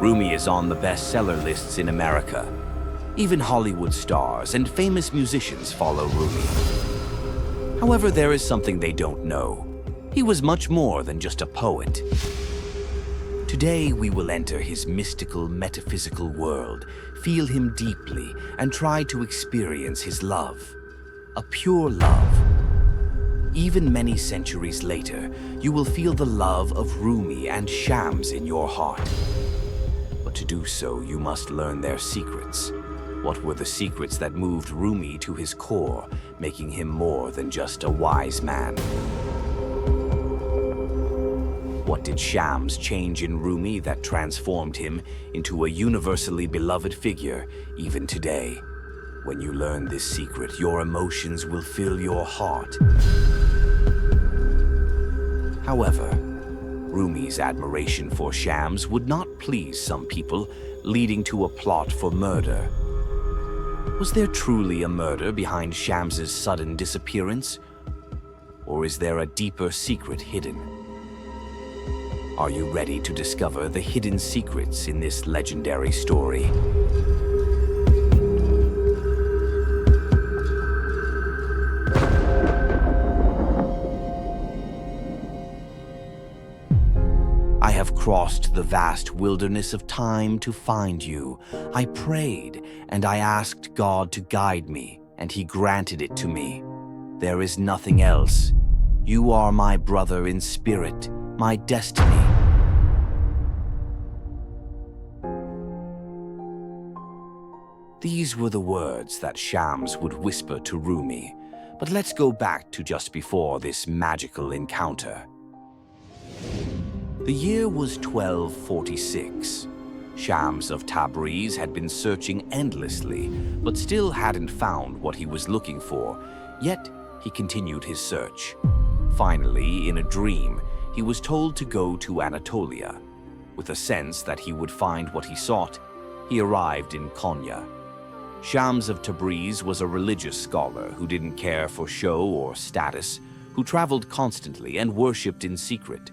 Rumi is on the bestseller lists in America. Even Hollywood stars and famous musicians follow Rumi. However, there is something they don't know. He was much more than just a poet. Today, we will enter his mystical, metaphysical world, feel him deeply, and try to experience his love. A pure love. Even many centuries later, you will feel the love of Rumi and Shams in your heart. But to do so, you must learn their secrets. What were the secrets that moved Rumi to his core, making him more than just a wise man? What did Shams change in Rumi that transformed him into a universally beloved figure, even today? When you learn this secret, your emotions will fill your heart. However, Rumi's admiration for Shams would not please some people, leading to a plot for murder. Was there truly a murder behind Shams's sudden disappearance? Or is there a deeper secret hidden? Are you ready to discover the hidden secrets in this legendary story? I have crossed the vast wilderness of time to find you. I prayed, and I asked God to guide me, and He granted it to me. There is nothing else. You are my brother in spirit, my destiny. These were the words that Shams would whisper to Rumi. But let's go back to just before this magical encounter. The year was 1246. Shams of Tabriz had been searching endlessly, but still hadn't found what he was looking for. Yet, he continued his search. Finally, in a dream, he was told to go to Anatolia. With a sense that he would find what he sought, he arrived in Konya. Shams of Tabriz was a religious scholar who didn't care for show or status, who traveled constantly and worshipped in secret,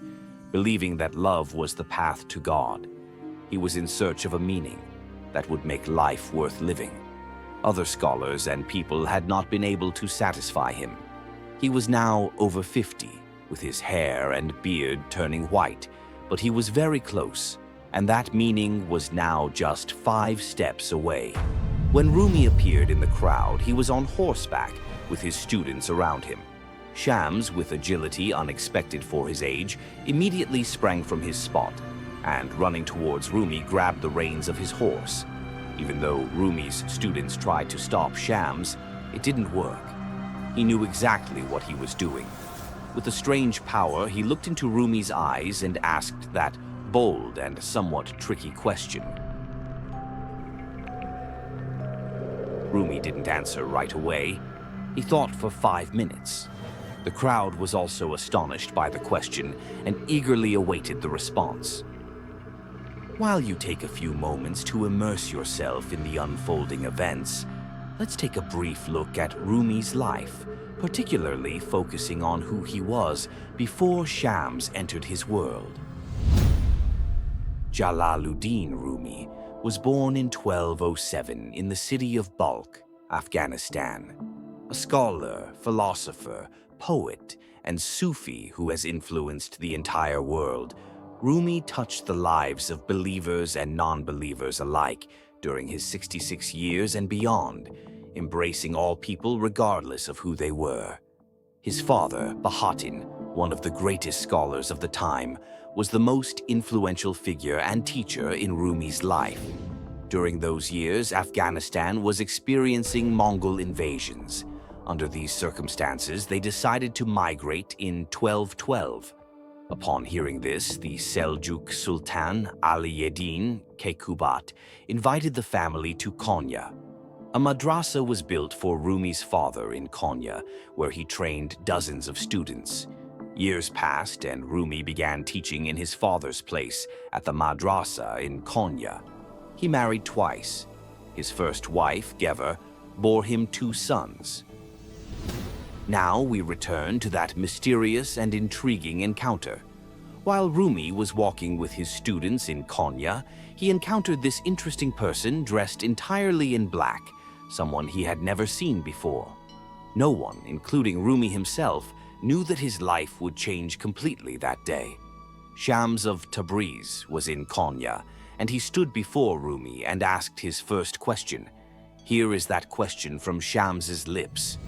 believing that love was the path to God. He was in search of a meaning that would make life worth living. Other scholars and people had not been able to satisfy him. He was now over 50, with his hair and beard turning white, but he was very close, and that meaning was now just 5 steps away. When Rumi appeared in the crowd, he was on horseback with his students around him. Shams, with agility unexpected for his age, immediately sprang from his spot and, running towards Rumi, grabbed the reins of his horse. Even though Rumi's students tried to stop Shams, it didn't work. He knew exactly what he was doing. With a strange power, he looked into Rumi's eyes and asked that bold and somewhat tricky question. Rumi didn't answer right away. He thought for 5 minutes. The crowd was also astonished by the question and eagerly awaited the response. While you take a few moments to immerse yourself in the unfolding events, let's take a brief look at Rumi's life, particularly focusing on who he was before Shams entered his world. Jalaluddin Rumi was born in 1207 in the city of Balkh, Afghanistan. A scholar, philosopher, poet, and Sufi who has influenced the entire world, Rumi touched the lives of believers and non-believers alike during his 66 years and beyond, embracing all people regardless of who they were. His father, Bahatin, one of the greatest scholars of the time, was the most influential figure and teacher in Rumi's life. During those years, Afghanistan was experiencing Mongol invasions. Under these circumstances, they decided to migrate in 1212. Upon hearing this, the Seljuk Sultan Ali-Eddin Keykubat invited the family to Konya. A madrasa was built for Rumi's father in Konya, where he trained dozens of students. Years passed, and Rumi began teaching in his father's place at the madrasa in Konya. He married twice. His first wife, Gever, bore him 2 sons. Now we return to that mysterious and intriguing encounter. While Rumi was walking with his students in Konya, he encountered this interesting person dressed entirely in black, someone he had never seen before. No one, including Rumi himself, knew that his life would change completely that day. Shams of Tabriz was in Konya, and he stood before Rumi and asked his first question. Here is that question from Shams's lips.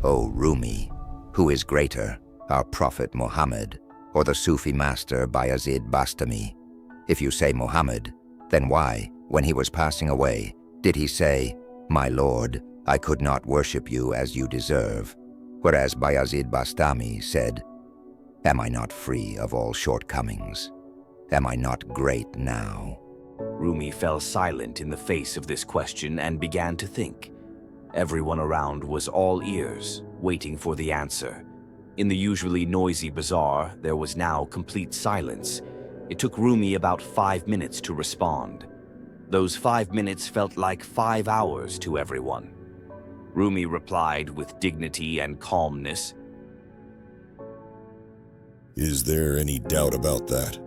O Rumi, who is greater, our Prophet Muhammad, or the Sufi master Bayazid Bastami? If you say Muhammad, then why, when he was passing away, did he say, "My Lord, I could not worship you as you deserve," whereas Bayazid Bastami said, "Am I not free of all shortcomings? Am I not great now?" Rumi fell silent in the face of this question and began to think. Everyone around was all ears, waiting for the answer. In the usually noisy bazaar, there was now complete silence. It took Rumi about 5 minutes to respond. Those 5 minutes felt like 5 hours to everyone. Rumi replied with dignity and calmness. Is there any doubt about that?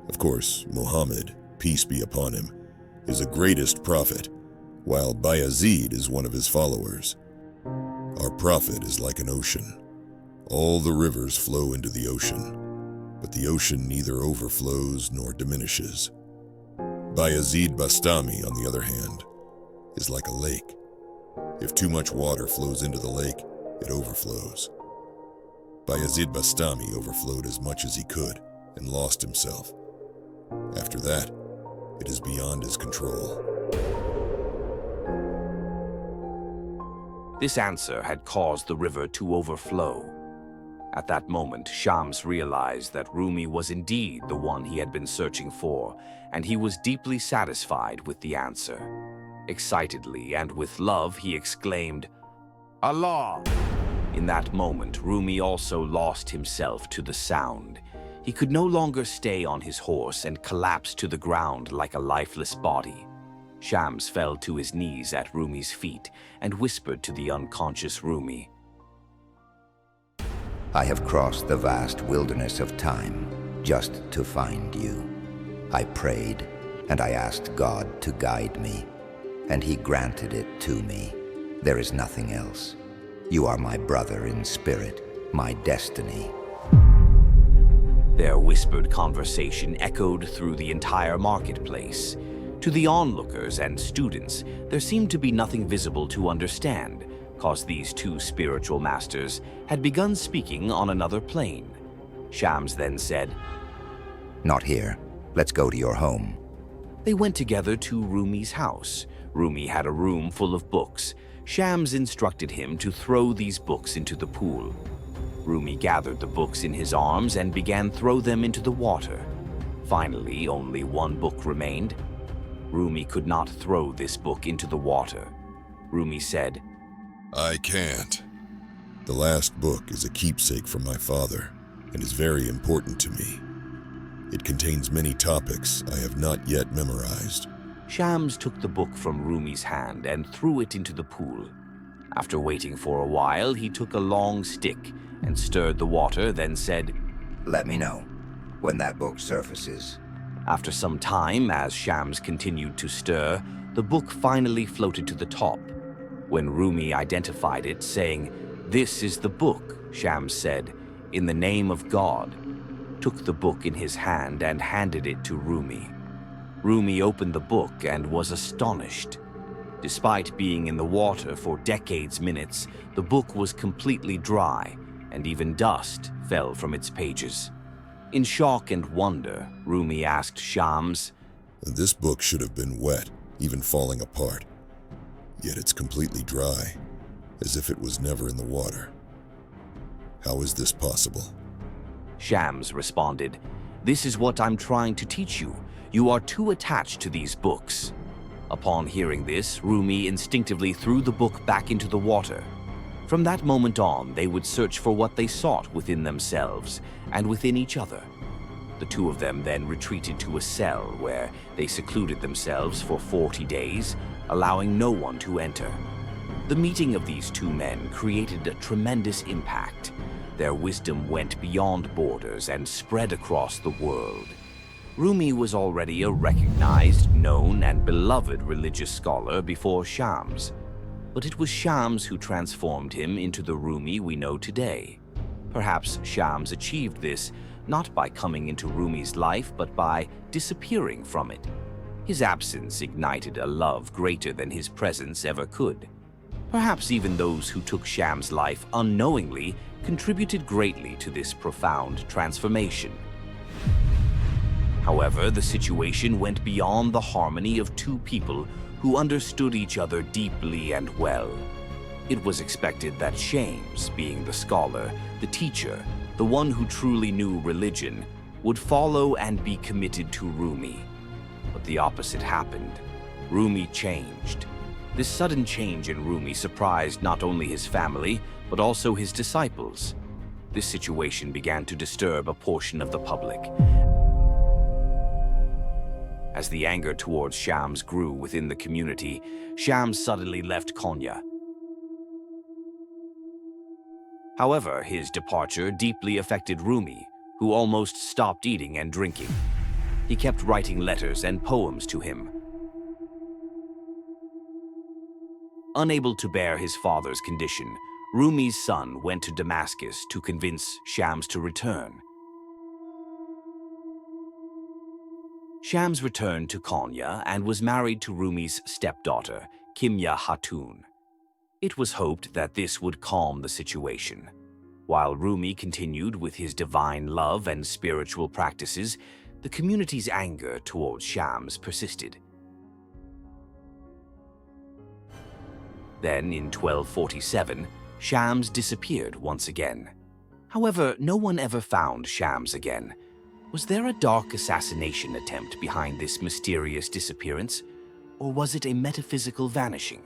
Of course, Muhammad, peace be upon him, is the greatest prophet, while Bayazid is one of his followers. Our prophet is like an ocean. All the rivers flow into the ocean, but the ocean neither overflows nor diminishes. Bayazid Bastami, on the other hand, is like a lake. If too much water flows into the lake, it overflows. Bayazid Bastami overflowed as much as he could and lost himself. After that, it is beyond his control. This answer had caused the river to overflow. At that moment, Shams realized that Rumi was indeed the one he had been searching for, and he was deeply satisfied with the answer. Excitedly and with love, he exclaimed, "Allah!" In that moment, Rumi also lost himself to the sound. He could no longer stay on his horse and collapsed to the ground like a lifeless body. Shams fell to his knees at Rumi's feet and whispered to the unconscious Rumi, I have crossed the vast wilderness of time just to find you. I prayed, and I asked God to guide me, and he granted it to me. There is nothing else. You are my brother in spirit, my destiny. Their whispered conversation echoed through the entire marketplace. To the onlookers and students, there seemed to be nothing visible to understand, cause these two spiritual masters had begun speaking on another plane. Shams then said, Not here. Let's go to your home. They went together to Rumi's house. Rumi had a room full of books. Shams instructed him to throw these books into the pool. Rumi gathered the books in his arms and began throw them into the water. Finally, only one book remained. Rumi could not throw this book into the water. Rumi said, I can't. The last book is a keepsake from my father and is very important to me. It contains many topics I have not yet memorized. Shams took the book from Rumi's hand and threw it into the pool. After waiting for a while, he took a long stick and stirred the water, then said, Let me know when that book surfaces. After some time, as Shams continued to stir, the book finally floated to the top. When Rumi identified it, saying, This is the book, Shams said, in the name of God, took the book in his hand and handed it to Rumi. Rumi opened the book and was astonished. Despite being in the water for minutes, the book was completely dry, and even dust fell from its pages. In shock and wonder, Rumi asked Shams, This book should have been wet, even falling apart. Yet it's completely dry, as if it was never in the water. How is this possible? Shams responded, This is what I'm trying to teach you. You are too attached to these books. Upon hearing this, Rumi instinctively threw the book back into the water. From that moment on, they would search for what they sought within themselves and within each other. The two of them then retreated to a cell where they secluded themselves for 40 days, allowing no one to enter. The meeting of these two men created a tremendous impact. Their wisdom went beyond borders and spread across the world. Rumi was already a recognized, known, and beloved religious scholar before Shams, but it was Shams who transformed him into the Rumi we know today. Perhaps Shams achieved this not by coming into Rumi's life, but by disappearing from it. His absence ignited a love greater than his presence ever could. Perhaps even those who took Shams' life unknowingly contributed greatly to this profound transformation. However, the situation went beyond the harmony of two people who understood each other deeply and well. It was expected that Shams, being the scholar, the teacher, the one who truly knew religion, would follow and be committed to Rumi. But the opposite happened. Rumi changed. This sudden change in Rumi surprised not only his family, but also his disciples. This situation began to disturb a portion of the public. As the anger towards Shams grew within the community, Shams suddenly left Konya. However, his departure deeply affected Rumi, who almost stopped eating and drinking. He kept writing letters and poems to him. Unable to bear his father's condition, Rumi's son went to Damascus to convince Shams to return. Shams returned to Konya and was married to Rumi's stepdaughter, Kimya Hatun. It was hoped that this would calm the situation. While Rumi continued with his divine love and spiritual practices, the community's anger towards Shams persisted. Then, in 1247, Shams disappeared once again. However, no one ever found Shams again. Was there a dark assassination attempt behind this mysterious disappearance, or was it a metaphysical vanishing?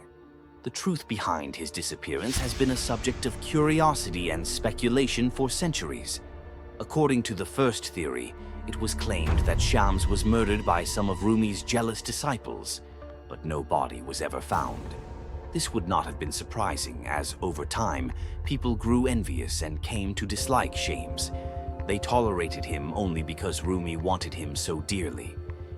The truth behind his disappearance has been a subject of curiosity and speculation for centuries. According to the first theory, it was claimed that Shams was murdered by some of Rumi's jealous disciples, but no body was ever found. This would not have been surprising, as over time, people grew envious and came to dislike Shams. They tolerated him only because Rumi wanted him so dearly.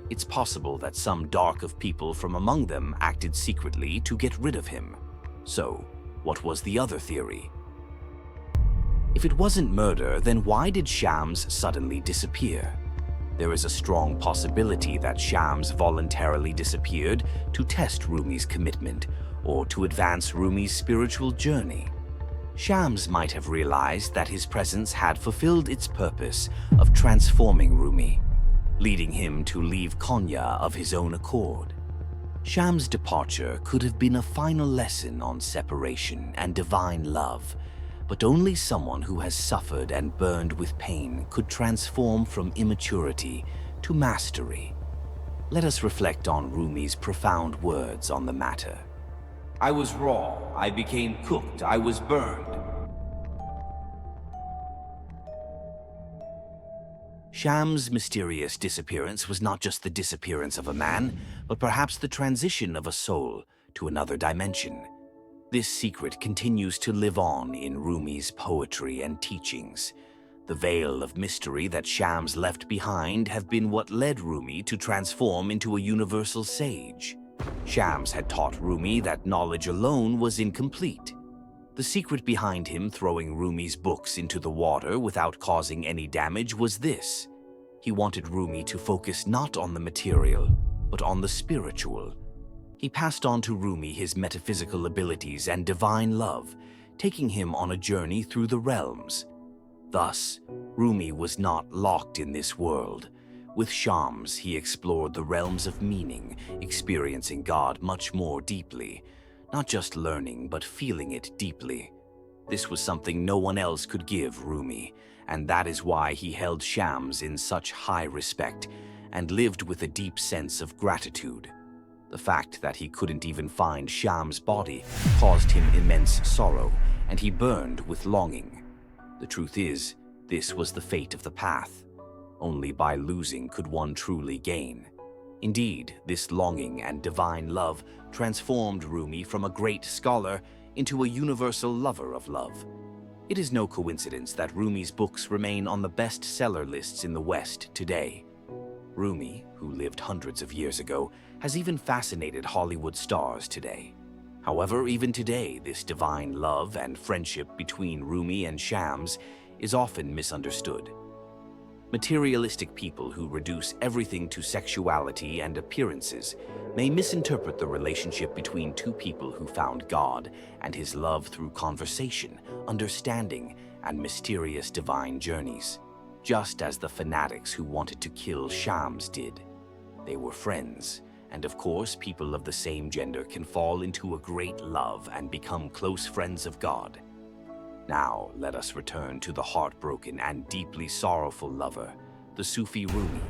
It's possible that some dark of people from among them acted secretly to get rid of him. So, what was the other theory? If it wasn't murder, then why did Shams suddenly disappear? There is a strong possibility that Shams voluntarily disappeared to test Rumi's commitment or to advance Rumi's spiritual journey. Shams might have realized that his presence had fulfilled its purpose of transforming Rumi, leading him to leave Konya of his own accord. Shams' departure could have been a final lesson on separation and divine love, but only someone who has suffered and burned with pain could transform from immaturity to mastery. Let us reflect on Rumi's profound words on the matter. I was raw, I became cooked, I was burned. Shams' mysterious disappearance was not just the disappearance of a man, but perhaps the transition of a soul to another dimension. This secret continues to live on in Rumi's poetry and teachings. The veil of mystery that Shams left behind have been what led Rumi to transform into a universal sage. Shams had taught Rumi that knowledge alone was incomplete. The secret behind him throwing Rumi's books into the water without causing any damage was this. He wanted Rumi to focus not on the material, but on the spiritual. He passed on to Rumi his metaphysical abilities and divine love, taking him on a journey through the realms. Thus, Rumi was not locked in this world. With Shams, he explored the realms of meaning, experiencing God much more deeply. Not just learning, but feeling it deeply. This was something no one else could give Rumi, and that is why he held Shams in such high respect and lived with a deep sense of gratitude. The fact that he couldn't even find Shams' body caused him immense sorrow, and he burned with longing. The truth is, this was the fate of the path. Only by losing could one truly gain. Indeed, this longing and divine love transformed Rumi from a great scholar into a universal lover of love. It is no coincidence that Rumi's books remain on the bestseller lists in the West today. Rumi, who lived hundreds of years ago, has even fascinated Hollywood stars today. However, even today, this divine love and friendship between Rumi and Shams is often misunderstood. Materialistic people who reduce everything to sexuality and appearances may misinterpret the relationship between two people who found God and his love through conversation, understanding, and mysterious divine journeys, just as the fanatics who wanted to kill Shams did. They were friends, and of course, people of the same gender can fall into a great love and become close friends of God. Now, let us return to the heartbroken and deeply sorrowful lover, the Sufi Rumi.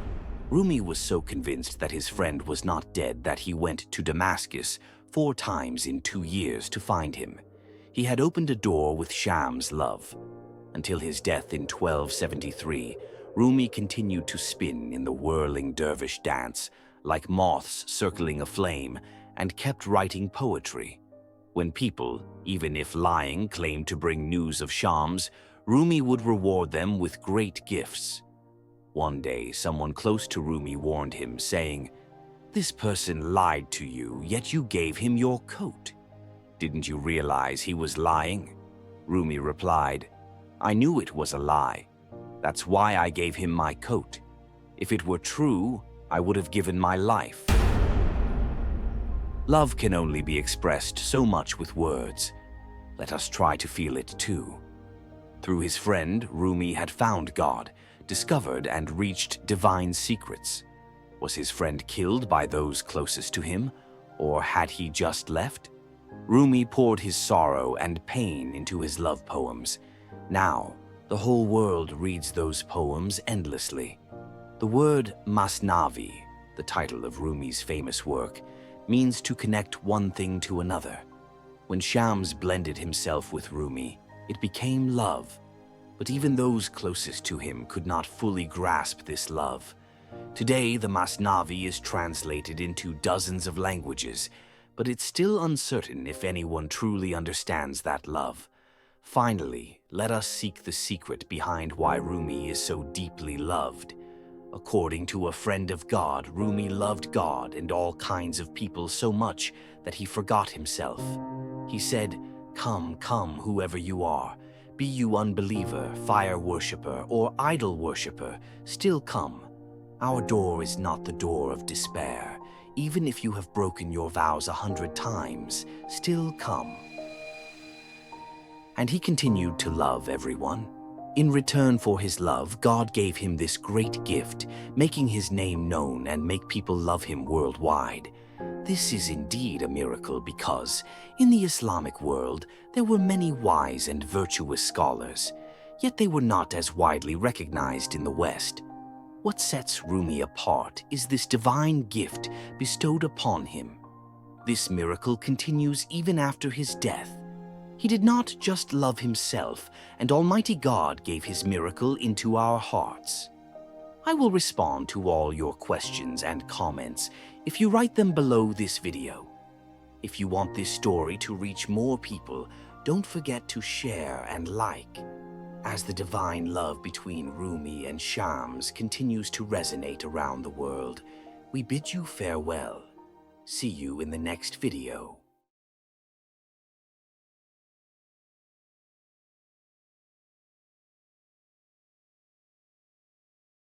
Rumi was so convinced that his friend was not dead that he went to Damascus 4 times in 2 years to find him. He had opened a door with Shams' love. Until his death in 1273, Rumi continued to spin in the whirling dervish dance, like moths circling a flame, and kept writing poetry. When people, even if lying, claimed to bring news of Shams, Rumi would reward them with great gifts. One day, someone close to Rumi warned him, saying, "This person lied to you, yet you gave him your coat. Didn't you realize he was lying?" Rumi replied, "I knew it was a lie. That's why I gave him my coat. If it were true, I would have given my life." Love can only be expressed so much with words. Let us try to feel it too. Through his friend, Rumi had found God, discovered and reached divine secrets. Was his friend killed by those closest to him, or had he just left? Rumi poured his sorrow and pain into his love poems. Now, the whole world reads those poems endlessly. The word Masnavi, the title of Rumi's famous work, means to connect one thing to another. When Shams blended himself with Rumi, it became love. But even those closest to him could not fully grasp this love. Today, the Masnavi is translated into dozens of languages, but it's still uncertain if anyone truly understands that love. Finally, let us seek the secret behind why Rumi is so deeply loved. According to a friend of God, Rumi loved God and all kinds of people so much that he forgot himself. He said, "Come, come, whoever you are. Be you unbeliever, fire worshipper, or idol worshipper, still come. Our door is not the door of despair. Even if you have broken your vows 100 times, still come." And he continued to love everyone. In return for his love, God gave him this great gift, making his name known and make people love him worldwide. This is indeed a miracle because, in the Islamic world, there were many wise and virtuous scholars, yet they were not as widely recognized in the West. What sets Rumi apart is this divine gift bestowed upon him. This miracle continues even after his death. He did not just love himself, and Almighty God gave his miracle into our hearts. I will respond to all your questions and comments if you write them below this video. If you want this story to reach more people, don't forget to share and like. As the divine love between Rumi and Shams continues to resonate around the world, we bid you farewell. See you in the next video.